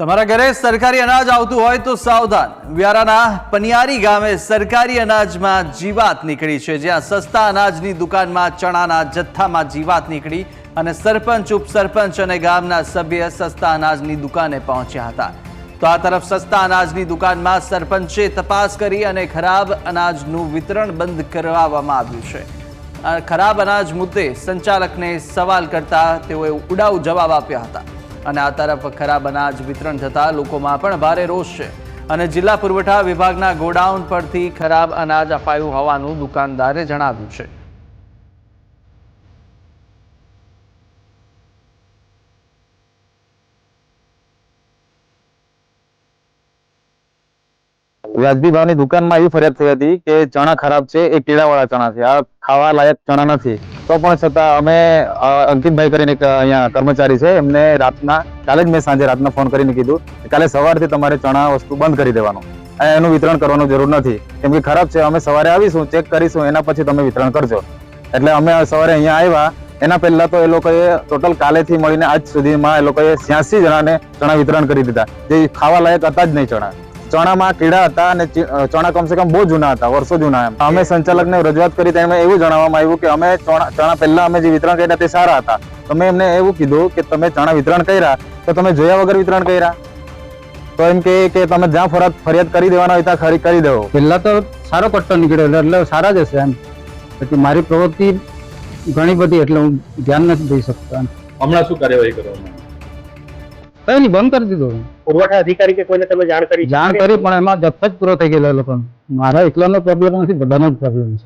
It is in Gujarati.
તમારા ઘરે સરકારી અનાજ આવતું હોય તો સાવધાન। વ્યારાના પનિયારી ગામે સરકારી અનાજમાં જીવાત નીકળી છે, જ્યાં સસ્તા અનાજની દુકાનમાં ચણાના જથ્થામાં જીવાત નીકળી અને સરપંચ, ઉપસરપંચ અને ગામના સભ્ય સસ્તા અનાજની દુકાને પહોંચ્યા હતા। તો આ તરફ સસ્તા અનાજની દુકાનમાં સરપંચે તપાસ કરી અને ખરાબ અનાજનું વિતરણ બંધ કરાવવામાં આવ્યું છે। ખરાબ અનાજ મુદ્દે સંચાલકને સવાલ કરતા તેઓએ ઉડાઉ જવાબ આપ્યા હતા અને આ તરફ ખરાબ અનાજ વિતરણ થતા લોકોમાં પણ ભારે રોષ છે અને જિલ્લા પુરવઠા વિભાગના ગોડાઉન પરથી ખરાબ અનાજ અપાયું હોવાનું દુકાનદારે જણાવ્યું છે। વ્યાજબી ભાવની દુકાનમાં એવી ફરિયાદ થઈ હતી કે ચણા ખરાબ છે, એ કીડાવાળા ચણા છે, આ ખાવા લાયક ચણા નથી। તો પણ છતાં અમે અંકિતભાઈ કરીને એક અહીંયા કર્મચારી છે, એમને કાલે જ મેં સાંજે રાતના ફોન કરીને કીધું કે કાલે સવારથી તમારે ચણા વસ્તુ બંધ કરી દેવાનું, એનું વિતરણ કરવાનું જરૂર નથી, કેમ કે ખરાબ છે। અમે સવારે આવીશું, ચેક કરીશું, એના પછી તમે વિતરણ કરજો। એટલે અમે સવારે અહીંયા આવ્યા, એના પહેલા તો એ લોકોએ ટોટલ કાલેથી મળીને આજ સુધીમાં એ લોકોએ 86 જણાને ચણા વિતરણ કરી દીધા, જે ખાવા લાયક હતા જ નહીં। ચણામાં કીડા હતા અને ચણા કમસે કમ બહુ જૂના હતા, વર્ષો જૂના। અમે સંચાલકને રજૂઆત કરી, તેમને એવું જણાવવામાં આવ્યું કે અમે ચણા પહેલા અમે જે વિતરણ કર્યા તે સારા હતા। તમે એમને એવું કીધું કે તમે ચણા વિતરણ કર્યા તો તમે જોયા વગર વિતરણ કર્યા, તો એમ કે તમે જ્યાં ફરિયાદ કરી દેવાના હોય ત્યાં કરી દેવો। પહેલા તો સારો કટ્ટો નીકળ્યો એટલે સારા જ હશે એમ, પછી મારી પ્રવૃત્તિ ઘણી બધી એટલે હું ધ્યાન નથી દઈ શકતો એમ। હમણાં શું કાર્યવાહી કરવામાં? કઈ નહીં, બંધ કરી દીધો। પુરવઠા અધિકારી કે કોઈને તમે જાણ કરી? પણ એમાં જથ્થો જ પૂરો થઈ ગયેલો લોકોનો। મારા એકલાનો પ્રોબ્લેમ નથી, બધાનો જ પ્રોબ્લેમ છે।